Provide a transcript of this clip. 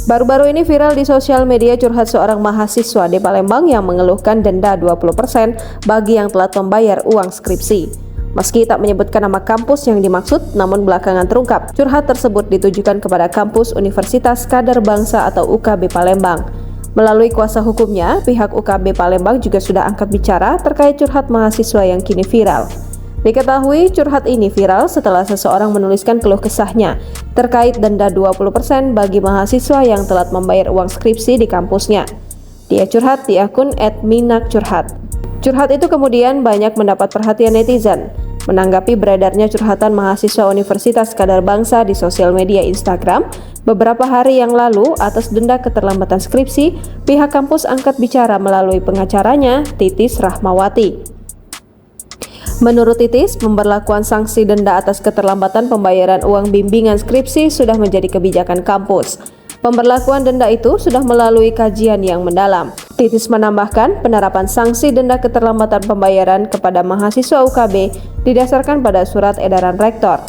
Baru-baru ini viral di sosial media curhat seorang mahasiswa di Palembang yang mengeluhkan denda 20% bagi yang telat membayar uang skripsi. Meski tak menyebutkan nama kampus yang dimaksud, namun belakangan terungkap curhat tersebut ditujukan kepada kampus Universitas Kadar Bangsa atau UKB Palembang. Melalui kuasa hukumnya, pihak UKB Palembang juga sudah angkat bicara terkait curhat mahasiswa yang kini viral. Diketahui curhat ini viral setelah seseorang menuliskan keluh kesahnya terkait denda 20% bagi mahasiswa yang telat membayar uang skripsi di kampusnya. Dia curhat di akun @minakcurhat. Curhat itu kemudian banyak mendapat perhatian netizen. Menanggapi beredarnya curhatan mahasiswa Universitas Kadar Bangsa di sosial media Instagram, beberapa hari yang lalu atas denda keterlambatan skripsi, pihak kampus angkat bicara melalui pengacaranya, Titis Rahmawati. Menurut Titis, pemberlakuan sanksi denda atas keterlambatan pembayaran uang bimbingan skripsi sudah menjadi kebijakan kampus. Pemberlakuan denda itu sudah melalui kajian yang mendalam. Titis menambahkan, penerapan sanksi denda keterlambatan pembayaran kepada mahasiswa UKB didasarkan pada surat edaran rektor.